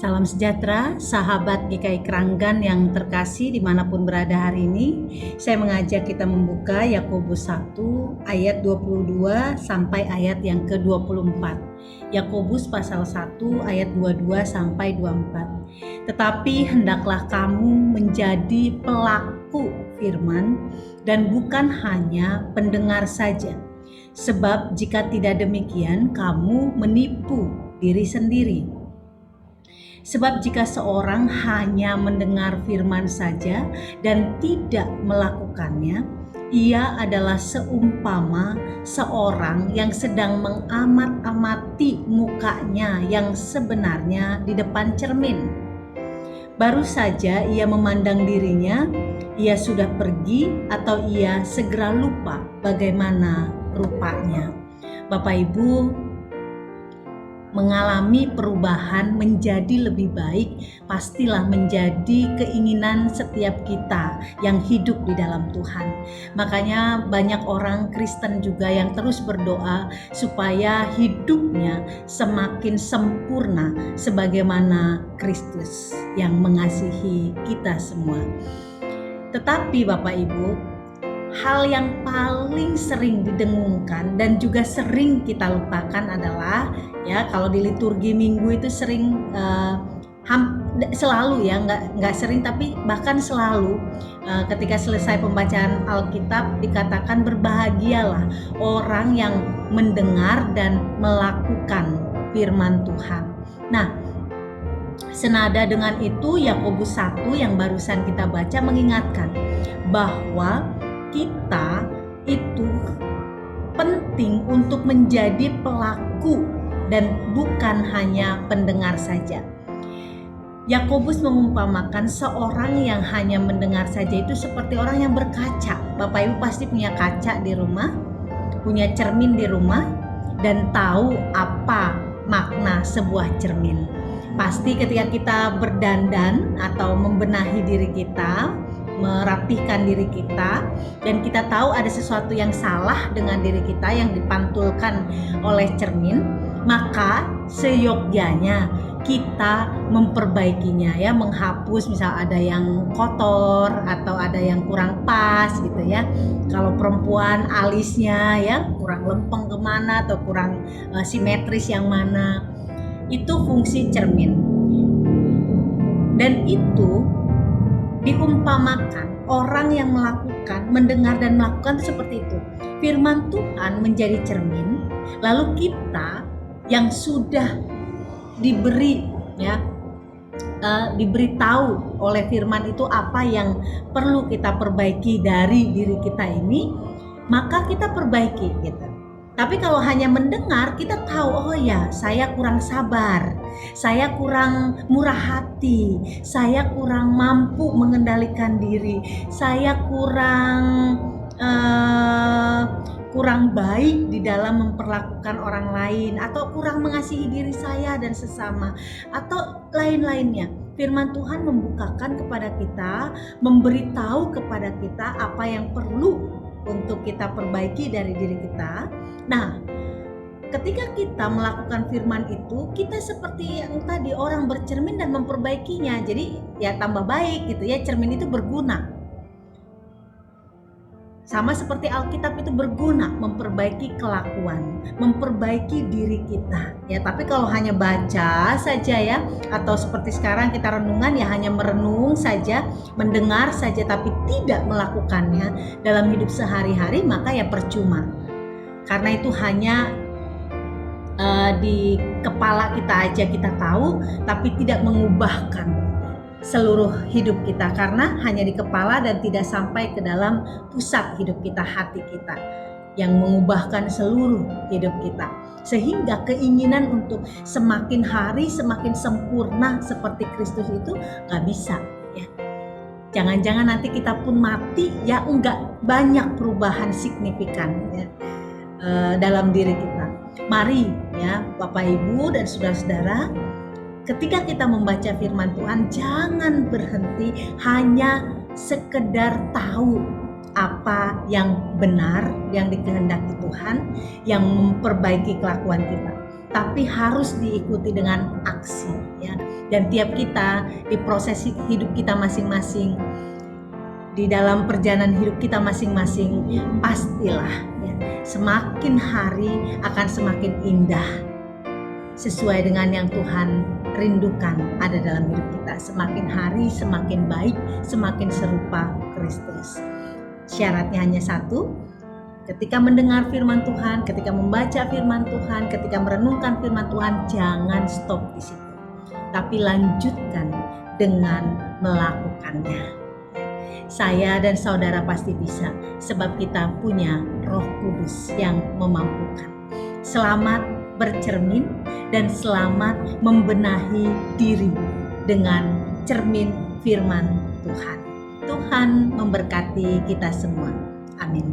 Salam sejahtera, sahabat GKI Keranggan yang terkasih dimanapun berada hari ini. Saya mengajak kita membuka Yakobus 1 ayat 22 sampai ayat yang ke-24. Yakobus pasal 1 ayat 22 sampai 24. Tetapi hendaklah kamu menjadi pelaku firman dan bukan hanya pendengar saja. Sebab jika tidak demikian, kamu menipu diri sendiri. Sebab jika seorang hanya mendengar firman saja dan tidak melakukannya, ia adalah seumpama seorang yang sedang mengamat-amati mukanya yang sebenarnya di depan cermin. Baru saja ia memandang dirinya, ia sudah pergi atau ia segera lupa bagaimana rupanya. Bapak Ibu, mengalami perubahan menjadi lebih baik pastilah menjadi keinginan setiap kita yang hidup di dalam Tuhan. Makanya banyak orang Kristen juga yang terus berdoa supaya hidupnya semakin sempurna sebagaimana Kristus yang mengasihi kita semua. Tetapi Bapak Ibu, hal yang paling sering didengungkan dan juga sering kita lupakan adalah kalau di liturgi minggu itu sering selalu nggak sering tapi bahkan selalu ketika selesai pembacaan Alkitab dikatakan berbahagialah orang yang mendengar dan melakukan firman Tuhan. Nah, senada dengan itu Yakobus 1 yang barusan kita baca mengingatkan bahwa kita itu penting untuk menjadi pelaku dan bukan hanya pendengar saja. Yakobus mengumpamakan seorang yang hanya mendengar saja itu seperti orang yang berkaca. Bapak Ibu pasti punya kaca di rumah, punya cermin di rumah, dan tahu apa makna sebuah cermin. Pasti ketika kita berdandan atau membenahi diri kita, merapihkan diri kita, dan kita tahu ada sesuatu yang salah dengan diri kita yang dipantulkan oleh cermin, maka seyogyanya kita memperbaikinya menghapus misal ada yang kotor atau ada yang kurang pas gitu ya. Kalau perempuan alisnya kurang lempeng kemana atau kurang simetris yang mana, itu fungsi cermin. Dan itu diumpamakan orang yang mendengar dan melakukan itu seperti itu. Firman Tuhan menjadi cermin, lalu kita yang sudah diberitahu oleh firman itu apa yang perlu kita perbaiki dari diri kita ini, maka kita perbaiki gitu. Tapi kalau hanya mendengar, kita tahu saya kurang sabar, saya kurang murah hati, saya kurang mampu mengendalikan diri, saya kurang baik di dalam memperlakukan orang lain, atau kurang mengasihi diri saya dan sesama, atau lain-lainnya. Firman Tuhan membukakan kepada kita, memberitahu kepada kita apa yang perlu untuk kita perbaiki dari diri kita. Nah, ketika kita melakukan firman itu, kita seperti yang tadi orang bercermin dan memperbaikinya. Jadi tambah baik gitu cermin itu berguna. Sama seperti Alkitab itu berguna memperbaiki kelakuan, memperbaiki diri kita. Tapi kalau hanya baca saja atau seperti sekarang kita renungan hanya merenung saja, mendengar saja tapi tidak melakukannya dalam hidup sehari-hari, maka percuma. Karena itu hanya di kepala kita aja kita tahu, tapi tidak mengubahkan seluruh hidup kita, karena hanya di kepala dan tidak sampai ke dalam pusat hidup kita, hati kita, yang mengubahkan seluruh hidup kita. Sehingga keinginan untuk semakin hari semakin sempurna seperti Kristus itu gak bisa Jangan-jangan nanti kita pun mati enggak banyak perubahan signifikan dalam diri kita. Mari Bapak Ibu dan saudara-saudara, ketika kita membaca firman Tuhan, jangan berhenti hanya sekedar tahu apa yang benar, yang dikehendaki Tuhan, yang memperbaiki kelakuan kita, tapi harus diikuti dengan aksi Dan tiap kita di proses hidup kita masing-masing, di dalam perjalanan hidup kita masing-masing, pastilah ya, semakin hari akan semakin indah sesuai dengan yang Tuhan rindukan ada dalam hidup kita. Semakin hari semakin baik, semakin serupa Kristus. Syaratnya hanya satu, ketika mendengar firman Tuhan, ketika membaca firman Tuhan, ketika merenungkan firman Tuhan, jangan stop di situ, tapi lanjutkan dengan melakukannya. Saya dan saudara pasti bisa, sebab kita punya Roh Kudus yang memampukan. Selamat bercermin dan selamat membenahi diri dengan cermin firman Tuhan. Tuhan memberkati kita semua. Amin.